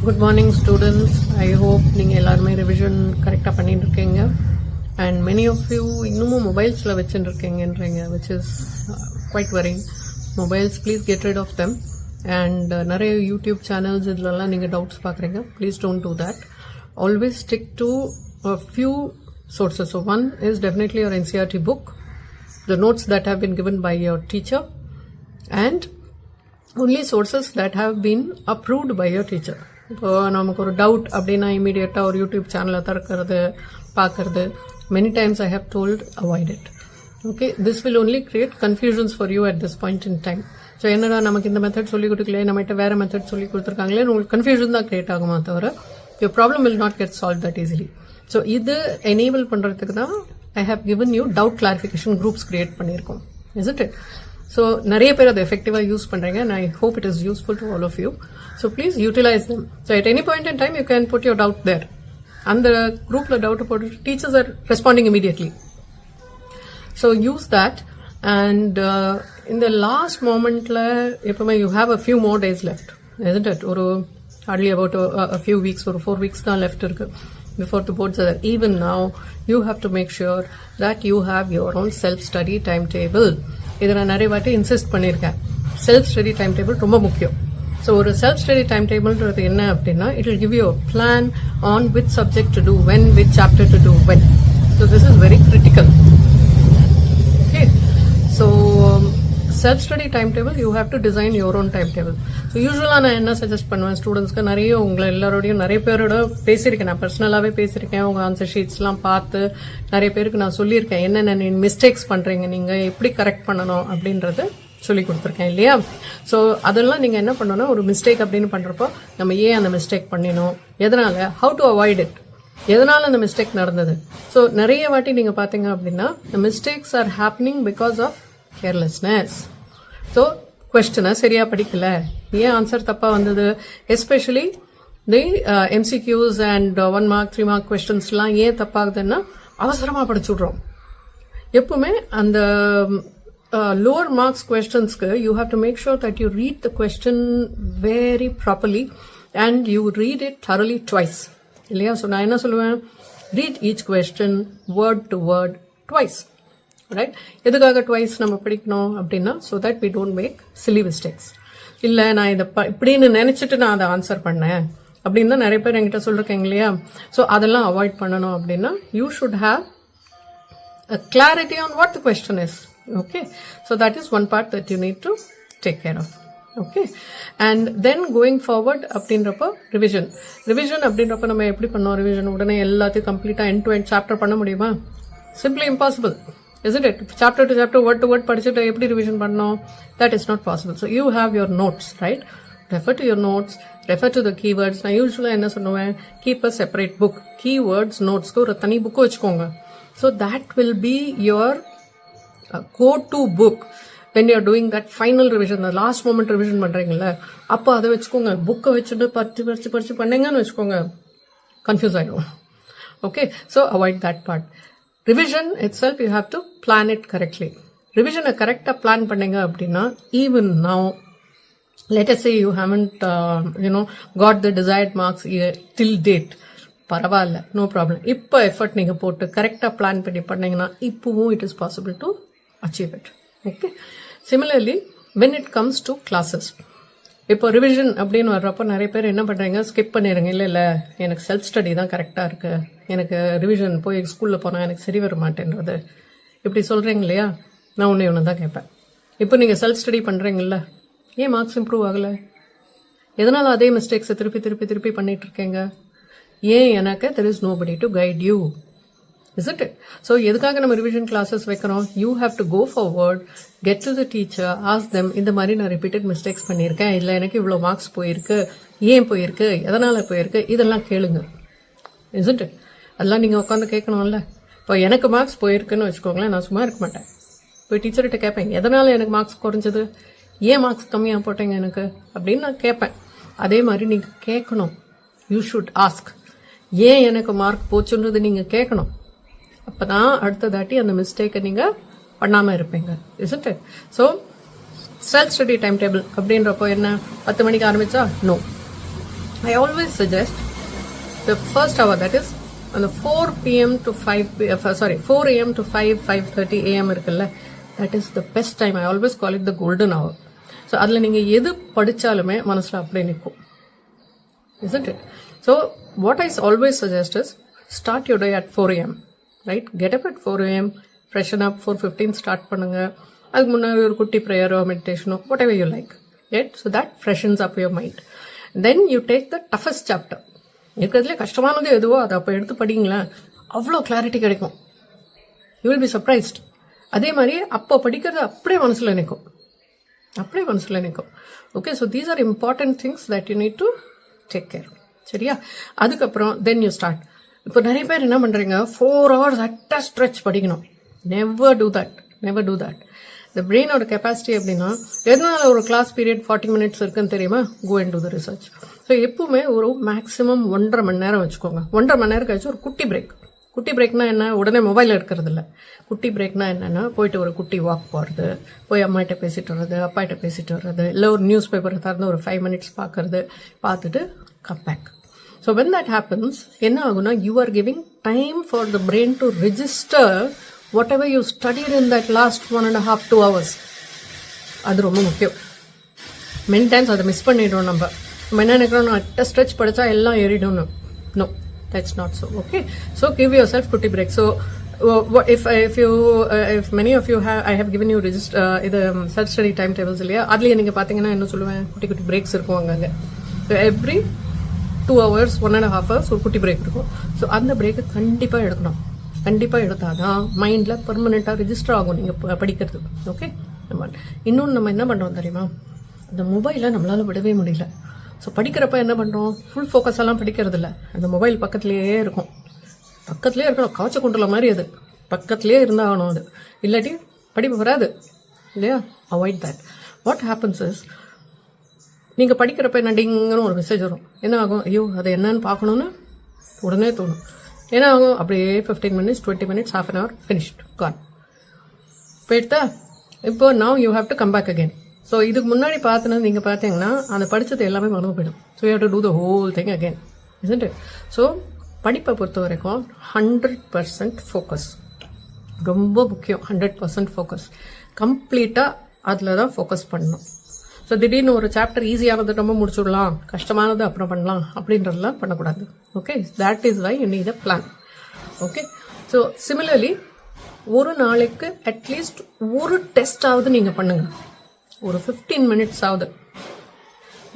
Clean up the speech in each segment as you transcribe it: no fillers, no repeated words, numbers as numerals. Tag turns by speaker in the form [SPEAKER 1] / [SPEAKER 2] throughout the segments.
[SPEAKER 1] Good morning students. I hope நீங்கள் எல்லாருமே revision கரெக்டாக பண்ணிட்டு இருக்கீங்க. And many of you இன்னமும் மொபைல்ஸில் வச்சுட்டு இருக்கீங்கன்றீங்க, which is quite worrying. Mobiles, please get rid of them. And நிறைய யூடியூப் சேனல்ஸ் இதுலலாம் நீங்கள் டவுட்ஸ் பார்க்குறீங்க. Please don't do that. Always stick to a few sources. So one is definitely your NCERT book, the notes that have been given by your teacher, and only sources that have been approved by your teacher. இப்போ நமக்கு ஒரு doubt அப்படின்னா இமீடியட்டாக ஒரு YouTube சேனலை திறக்கிறது பார்க்கறது, many times I have told avoid it. Okay, this will only create confusions for you at this point in time. So என்னடா நமக்கு இந்த மெத்தட் சொல்லி கொடுக்கல, நம்மகிட்ட வேற மெத்தட் சொல்லி கொடுத்துருக்காங்களே, உங்களுக்கு கன்ஃபியூஷன் தான் கிரியேட் ஆகுமா தவிர your problem will not get solve that easily. So இது எனேபிள் பண்ணுறதுக்கு தான் I have given you doubt clarification groups create பண்ணியிருக்கோம். Is it? ஸோ நிறைய பேர் அதை எஃபெக்டிவாக யூஸ் பண்ணுறீங்க and I hope it is useful to all of you. So please utilize them. So at any point in time you can put your doubt there. அந்த குரூப்பில் doubt போட்டு teachers are responding immediately. So use that, and in the last momentல எப்பவுமே you have a few more days left, isn't it? ஒரு hardly about a few weeks, ஒரு 4 weeks தான் left இருக்கு before the boards are there. Even now you have to make sure that you have your own self-study timetable. இதை நான் நிறைய வாட்டி insist பண்ணியிருக்கேன். Self study time table ரொம்ப முக்கியம். ஸோ ஒரு செல்ஃப் ஸ்டடி டைம் டேபிள்ன்றது என்ன அப்படின்னா, it will give you a plan on which subject to do when, which chapter to do when. So this is very critical. Okay, so self study time table you have to design your own time table. So யூஸ்வலாக நான் என்ன suggest பண்ணுவேன் ஸ்டூடெண்ட்ஸ்க்கு, நிறைய உங்களை எல்லாரோடையும் நிறைய பேரோட பேசியிருக்கேன், நான் பர்சனலாகவே பேசியிருக்கேன். உங்கள் ஆன்சர் ஷீட்ஸ்லாம் பார்த்து நிறைய பேருக்கு நான் சொல்லியிருக்கேன் என்னென்ன மிஸ்டேக்ஸ் பண்ணுறீங்க, நீங்கள் எப்படி கரெக்ட் பண்ணணும் அப்படின்றது சொல்லி கொடுத்துருக்கேன் இல்லையா? ஸோ அதெல்லாம் நீங்கள் என்ன பண்ணணும், ஒரு மிஸ்டேக் அப்படின்னு பண்ணுறப்போ நம்ம ஏன் அந்த மிஸ்டேக் பண்ணினோம், எதனால, ஹவு டு அவாய்ட் இட், எதனால அந்த மிஸ்டேக் நடந்தது. ஸோ நிறைய வாட்டி நீங்கள் பார்த்தீங்க அப்படின்னா the mistakes are happening because of carelessness. So கொஸ்டினை சரியா படிக்கல, ஏன் ஆன்சர் தப்பா வந்தது, especially the MCQs and 1 mark 3 mark கொஸ்டின்ஸ்லாம் ஏன் தப்பாகுதுன்னா அவசரமா படிச்சு விடுறோம். எப்பவுமே அந்த lower marks questions-க்கு you have to make sure that you read the question very properly and you read it thoroughly twice. இல்லையா? ஸோ நான் என்ன சொல்லுவேன், read each question word to word twice. Right? எதுக்காக ட்வைஸ் நம்ம படிக்கணும் அப்படின்னா, so that we don't make silly mistakes. இல்ல நான் இதை இப்படின்னு நினைச்சிட்டு நான் அதை ஆன்சர் பண்ணேன் அப்படின்னு தான் நிறைய பேர் என்கிட்ட சொல்லிருக்கேங்க இல்லையா? ஸோ அதெல்லாம் அவாய்ட் பண்ணணும் அப்படின்னா you should have a clarity on what the question is. Okay, so that is one part that you need to take care of. Okay, and then going forward அப்படின்றப்போ ரிவிஷன் அப்படின்றப்ப நம்ம எப்படி பண்ணோம், revision உடனே எல்லாத்தையும் கம்ப்ளீட்டா end to end சாப்டர் பண்ண முடியுமா? Simply impossible, isn't it? Chapter to chapter, word to word படிச்சுட்டு எப்படி ரிவிஷன் பண்ணோம்? That is not possible. So you have your notes, right? Refer to your notes, refer to the keywords. நான் யூஸ்வலா என்ன சொல்லுவேன், keep a separate book. Keywords நோட்ஸ்க்கு ஒரு தனி book வச்சுக்கோங்க. So that will be your go-to book when you are doing that final revision, the last moment revision பண்றீங்கல்ல, அப்போ அதை வச்சுக்கோங்க. புக்கை வச்சுட்டு படிச்சு பண்ணீங்கன்னு வச்சுக்கோங்க, கன்ஃபியூஸ் ஆயிடும். Okay, so avoid that part. Revision itself you have to plan it correctly. ரிவிஷனை கரெக்டாக பிளான் பண்ணீங்க அப்படின்னா, even now let us say you haven't got the desired marks till date, பரவாயில்ல, நோ ப்ராப்ளம். இப்போ effort நீங்கள் போட்டு கரெக்டாக plan பண்ணி பண்ணீங்கன்னா இப்போவும் it is possible to achieve it. Okay, similarly when it comes to classes, இப்போ ரிவிஷன் அப்படின்னு வர்றப்போ நிறைய பேர் என்ன பண்ணுறீங்க, ஸ்கிப் பண்ணிடுங்க. இல்லை எனக்கு செல்ஃப் ஸ்டடி தான் கரெக்டாக இருக்கு, எனக்கு ரிவிஷன் போய் ஸ்கூலில் போனால் எனக்கு சரி வர மாட்டேன்றது இப்படி சொல்கிறீங்க இல்லையா? நான் ஒன்று தான் கேட்பேன், இப்போ நீங்கள் செல்ஃப் ஸ்டடி பண்ணுறீங்கல்ல, ஏன் மார்க்ஸ் இம்ப்ரூவ் ஆகலை? எதனால அதே மிஸ்டேக்ஸை திருப்பி பண்ணிட்டு இருக்கீங்க? ஏன் எனக்கு there is nobody to guide you, isn't it? So எதுக்காக நம்ம ரிவிஷன் கிளாஸஸ் வைக்கிறோம்? You have to go forward, get to the teacher, ask them, இந்த மாதிரி நான் ரிப்பீட்டட் மிஸ்டேக்ஸ் பண்ணியிருக்கேன், இல்லை எனக்கு இவ்வளோ மார்க்ஸ் போயிருக்கு, ஏன் போயிருக்கு, எதனால போயிருக்கு, இதெல்லாம் கேளுங்க. isn't it? அதெல்லாம் நீங்கள் உட்காந்து கேட்கணும்ல. இப்போ எனக்கு மார்க்ஸ் போயிருக்குன்னு வச்சுக்கோங்களேன், நான் சும்மா இருக்க மாட்டேன், போய் டீச்சர்கிட்ட கேட்பேன், எதனால எனக்கு மார்க்ஸ் குறைஞ்சது, ஏன் மார்க்ஸ் கம்மியாக போட்டீங்க எனக்கு அப்படின்னு நான் கேட்பேன். அதே மாதிரி நீங்கள் கேட்கணும். யூ ஷுட் ஆஸ்க், ஏன் எனக்கு மார்க் போச்சுன்றது நீங்கள் கேட்கணும். அப்பதான் அடுத்த தாட்டி அந்த மிஸ்டேக்கை நீங்கள் பண்ணாமல் இருப்பீங்க. isn't it? So self study time table அப்படின்றப்போ என்ன, 10 மணிக்கு ஆரம்பிச்சா no, I always suggest the first hour, that is on the 4 p.m. to 4 a.m. to 5:30 a.m. இருக்குல்ல, that is the best time. I always call it the golden hour. So அதில் நீங்கள் எது படித்தாலுமே மனசில் அப்படியே நிற்கும், isn't it? So what I always suggest is start your day at 4 a.m. right? Get up at 4 a.m. freshen up, 4:15 start பண்ணுங்க. அதுக்கு முன்னாடி ஒரு குட்டி ப்ரேயரோ மெடிடேஷனோ whatever you like, right? So that freshens up your mind. Then you take the toughest chapter. இருக்கிறதுலே கஷ்டமானது எதுவோ அதை அப்போ எடுத்து படிங்களேன், அவ்வளோ கிளாரிட்டி கிடைக்கும். You will be surprised. அதே மாதிரி அப்போ படிக்கிறது அப்படியே மனசில் நிற்கும். Okay, so these are important things that you need to take care. சரியா? அதுக்கப்புறம் தென் யூ ஸ்டார்ட். இப்போ நிறைய பேர் என்ன பண்ணுறீங்க, 4 hours அட்ட ஸ்ட்ரெச் படிக்கணும். Never do that. இந்த பிரெயினோட கெப்பாசிட்டி அப்படின்னா, எதனால ஒரு கிளாஸ் பீரியட் 40 minutes இருக்குன்னு தெரியுமா? Go and do the research. So எப்பவுமே ஒரு மேக்ஸிமம் 1.5 மணி நேரம் வச்சுக்கோங்க. 1.5 மணி நேரம் கழிச்சு ஒரு குட்டி பிரேக். குட்டி பிரேக்னா என்ன, உடனே மொபைல் எடுக்கிறது இல்லை. குட்டி பிரேக்னா என்னன்னா, போயிட்டு ஒரு குட்டி வாக் போகிறது, போய் அம்மாகிட்ட பேசிட்டு வர்றது, அப்பாகிட்ட பேசிட்டு வர்றது, இல்லை ஒரு நியூஸ் பேப்பரை திறந்து ஒரு 5 minutes பார்க்கறது, பார்த்துட்டு come back. So when that happens, என்ன ஆகுனா, you are giving time for the brain to register whatever you studied in that last 1.5 to 2 hours. அது ரொம்ப முக்கியம். மெனி டைம்ஸ் அதை மிஸ் பண்ணிடுறோம். நம்ம என்ன நினைக்கிறோம், அட்ட ஸ்ட்ரெச் படித்தா எல்லாம் ஏறிடும். No, that's not so. Okay, so give yourself kutti break. So if many of you have, I have given you இது self study timetables இல்லையா, அதுலயே நீங்க பாத்தீங்கன்னா என்ன சொல்லுவேன், குட்டி குட்டி பிரேக்ஸ் இருக்கும் அங்கங்க. every 2 hours 1.5 hours ஒரு குட்டி பிரேக் இருக்கும். ஸோ அந்த பிரேக்கை கண்டிப்பா எடுத்தாதான் மைண்ட்ல பெர்மனண்டா ரெஜிஸ்டர் ஆகும் நீங்க படிக்கிறது. ஓகே, இன்னொன்று நம்ம என்ன பண்றோம் தெரியுமா, அந்த மொபைலை நம்மளால விடவே முடியல. ஸோ படிக்கிறப்ப என்ன பண்ணுறோம், ஃபுல் ஃபோக்கஸ் எல்லாம் படிக்கிறது இல்லை, அந்த மொபைல் பக்கத்துலேயே இருக்கணும். காய்ச்ச கொண்டுள்ள மாதிரி அது பக்கத்துலேயே இருந்தாகணும். அது இல்லாட்டி படிப்பு வராது இல்லையா? Avoid that. What happens is, நீங்கள் படிக்கிறப்ப என்ன டிங்கன்னு ஒரு மெசேஜ் வரும். என்ன ஆகும், ஐயோ அது என்னன்னு பார்க்கணுன்னு உடனே தோணும். என்ன ஆகும், அப்படியே 15 minutes 20 minutes half an hour finished, gone. போயிட்டா இப்போ now you have to come back again. So இதுக்கு முன்னாடி பார்த்தது நீங்கள் பார்த்தீங்கன்னா அந்த படித்தது எல்லாமே மறந்து போயிடும். So you have to do the whole thing again, isn't it? So படிப்பை பொறுத்த வரைக்கும் 100% ஃபோக்கஸ் ரொம்ப முக்கியம். 100% ஃபோக்கஸ் கம்ப்ளீட்டாக அதில் தான் ஃபோக்கஸ் பண்ணணும். ஸோ திடீர்னு ஒரு சாப்டர் ஈஸியானது ரொம்ப முடிச்சுடலாம், கஷ்டமானது அப்புறம் பண்ணலாம் அப்படின்றதுலாம் பண்ணக்கூடாது. Okay, that is why you need a plan. Okay, so similarly ஒரு நாளைக்கு அட்லீஸ்ட் ஒரு டெஸ்டாவது நீங்கள் பண்ணுங்க. ஒரு 15 minutes ஆகுது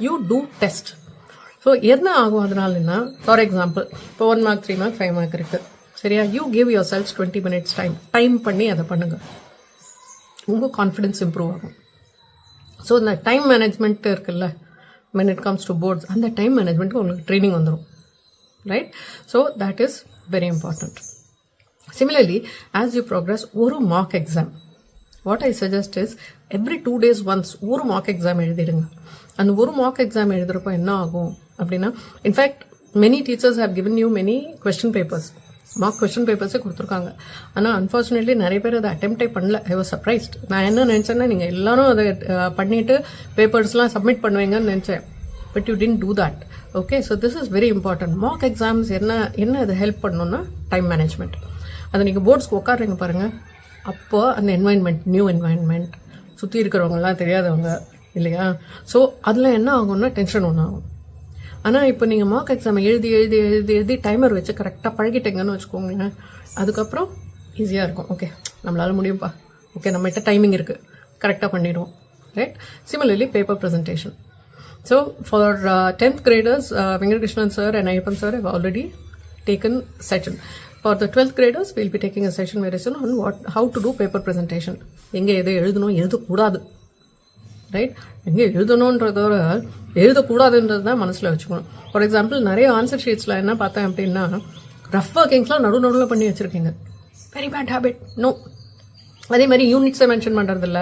[SPEAKER 1] யூ டூ டெஸ்ட். ஸோ என்ன ஆகும் அதனாலன்னா, ஃபார் எக்ஸாம்பிள் இப்போ 1 mark 3 mark 5 mark இருக்கு சரியா, you give yourselves 20 minutes time பண்ணி அதை பண்ணுங்க. உங்கள் கான்ஃபிடன்ஸ் இம்ப்ரூவ் ஆகும். ஸோ இந்த டைம் மேனேஜ்மெண்ட் இருக்குல்ல, when it comes to boards, அந்த டைம் மேனேஜ்மெண்ட்டுக்கு உங்களுக்கு ட்ரைனிங் வந்துடும், right? So that is very important. Similarly as you progress, ஒரு mark exam, what I suggest is every 2 days once ஒரு mark exam எழுதிடுங்க. அந்த ஒரு மார்க் எக்ஸாம் எழுதுறப்போ என்ன ஆகும் அப்படின்னா, in fact many teachers have given you many question papers, mark question பேப்பர்ஸே கொடுத்துருக்காங்க. ஆனால் அன்ஃபார்ச்சுனேட்லி நிறைய பேர் அதை அட்டெம்ப்டே பண்ணல. I was surprised. நான் என்ன நினச்சேன்னா, நீங்கள் எல்லாரும் அதை பண்ணிட்டு பேப்பர்ஸ்லாம் சப்மிட் பண்ணுவீங்கன்னு நினச்சேன். But you didn't do that. Okay, so this is very important. Mark exams என்ன அது ஹெல்ப் பண்ணணும்னா டைம் மேனேஜ்மெண்ட். அதை நீங்கள் போர்ட்ஸ்க்கு உட்காடுறீங்க பாருங்கள், அப்போ அந்த என்வாயன்மெண்ட், நியூ என்வாயன்மெண்ட், சுற்றி இருக்கிறவங்கலாம் தெரியாதவங்க இல்லையா, ஸோ அதில் என்ன ஆகும்னா டென்ஷன் ஒன்று ஆகும். ஆனால் இப்போ நீங்கள் மார்க் எக்ஸாம் எழுதி டைமர் வச்சு கரெக்டாக பழகிட்டீங்கன்னு வச்சுக்கோங்களேன், அதுக்கப்புறம் ஈஸியாக இருக்கும். ஓகே, நம்மளால முடியும்ப்பா, ஓகே நம்மகிட்ட டைமிங் இருக்குது, கரெக்டாக பண்ணிடுவோம், right? Similarly paper presentation. So for 10th graders, Venkatrakrishnan sir and Ayyappan sir have already taken session. For the 12th graders, we'll be taking a session very soon on how to do paper presentation. எங்கே எதை எழுதணும், எழுதக்கூடாது, right? எங்கே எழுதணுன்றதோட எழுதக்கூடாதுன்றது தான் மனசில் வச்சுக்கணும். For example, நிறைய answer ஷீட்ஸில் என்ன பார்த்தேன் அப்படின்னா, ரஃப் ஒர்க்கிங்ஸ்லாம் நடுவில் பண்ணி வச்சுருக்கீங்க. Very bad habit, no. அதே மாதிரி யூனிட்ஸை மென்ஷன் பண்ணுறதில்ல.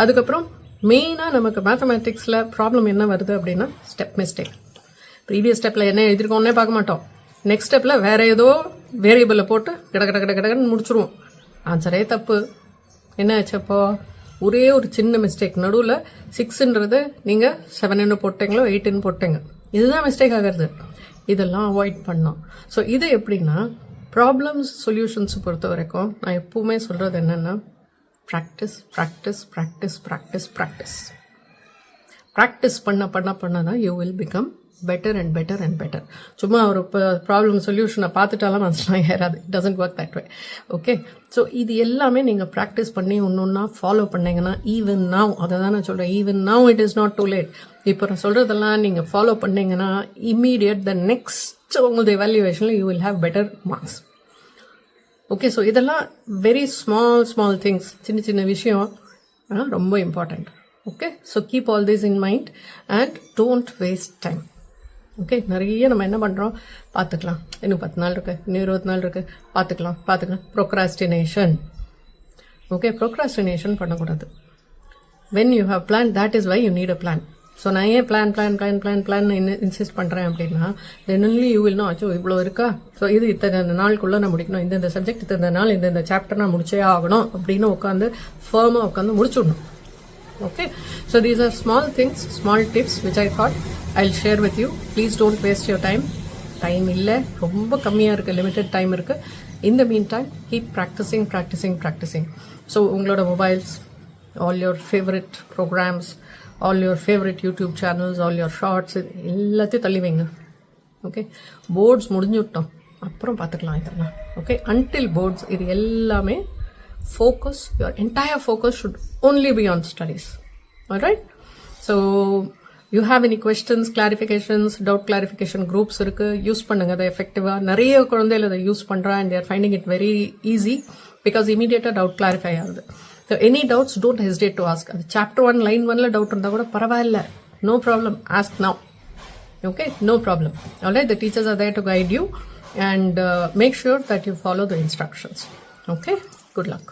[SPEAKER 1] அதுக்கப்புறம் மெயினாக நமக்கு மேத்தமேட்டிக்ஸில் ப்ராப்ளம் என்ன வருது அப்படின்னா, ஸ்டெப் மிஸ்டேக். ப்ரீவியஸ் ஸ்டெப்பில் என்ன எழுதிருக்கோன்னே பார்க்க மாட்டோம். நெக்ஸ்ட் ஸ்டெப்பில் வேறு ஏதோ வேரியபிளை போட்டு கடன்னு முடிச்சுருவோம். ஆன்சரே தப்பு. என்ன ஆச்சப்போ, ஒரே ஒரு சின்ன மிஸ்டேக், நடுவில் 6ன்றது நீங்கள் 7ன்னு போட்டீங்களோ 8ன்னு போட்டீங்க. இதுதான் மிஸ்டேக் ஆகிறது. இதெல்லாம் அவாய்ட் பண்ணோம். ஸோ இது எப்படின்னா ப்ராப்ளம்ஸ் சொல்யூஷன்ஸ் பொறுத்த வரைக்கும் நான் எப்பவுமே சொல்கிறது என்னென்னா practice practice practice practice practice practice பண்ண தான் you will become better and better and better. சும்மா ஒரு ப்ராப்ளம் சொல்யூஷனை பார்த்துட்டாலும் மனசுலாம் ஏறாது. It doesn't work that way. Okay, so இது எல்லாமே நீங்கள் ப்ராக்டிஸ் பண்ணி ஒன்று ஃபாலோ பண்ணீங்கன்னா ஈவன் நவ், அதை தான் நான் சொல்கிறேன், even now it is not too late. இப்போ நான் சொல்கிறதெல்லாம் நீங்கள் ஃபாலோ பண்ணீங்கன்னா இம்மீடியட் த நெக்ஸ்ட் உங்களது எவாலுவேஷனில் you will have better marks. Okay, so இதெல்லாம் வெரி ஸ்மால் திங்ஸ், சின்ன சின்ன விஷயம், ரொம்ப important. Okay, so keep all this in mind and don't waste time. Okay, நிறைய நம்ம என்ன பண்ணுறோம், பார்த்துக்கலாம், இன்னும் 10 நாள் இருக்குது, இன்னும் 20 நாள் இருக்குது, பார்த்துக்கலாம். ப்ரோக்ராஸ்டினேஷன். ஓகே, ப்ரோக்ராஸ்டினேஷன் பண்ணக்கூடாது. When you have plan, that is why you need a plan. So நான் ஏன் பிளான் இன்சிஸ்ட் பண்ணுறேன் அப்படின்னா, then only you will know, அச்சோ இவ்வளோ இருக்கா, ஸோ இது இத்தனை நாளுக்குள்ளே நான் முடிக்கணும், இந்த சப்ஜெக்ட் இத்தனை நாள் இந்த சாப்டர் நான் முடிச்சே ஆகணும் அப்படின்னு உட்காந்து ஃபர்மாக உட்காந்து முடிச்சுடணும். Okay, so these are small things, small tips which I thought I'll share with you. Please don't waste your time. Time illa, romba kammiya irukku, limited time irukku. In the meantime, keep practicing. So ungaloda mobiles, all your favorite programs, all your favorite YouTube channels, all your shorts, எல்லாத்தையும் தள்ளி வைங்க. Okay, ports முடிஞ்சுட்டோம், அப்புறம் பார்த்துக்கலாம் இதெல்லாம். Okay, until boards இது எல்லாமே focus, your entire focus should only be on studies. All right, so you have any questions, clarifications, doubt clarification groups irukku, use pannunga அதை effective-ஆ. நிறைய குழந்தைகள் அதை யூஸ் பண்றா and they are finding it very easy because immediate doubt clarify ஆகுது. So any doubts, don't hesitate to ask. அது chapter 1 line 1ல doubt இருந்தா கூட பரவாயில்ல, no problem, ask now. Okay, no problem. All right, the teachers are there to guide you and make sure that you follow the instructions. Okay, good luck.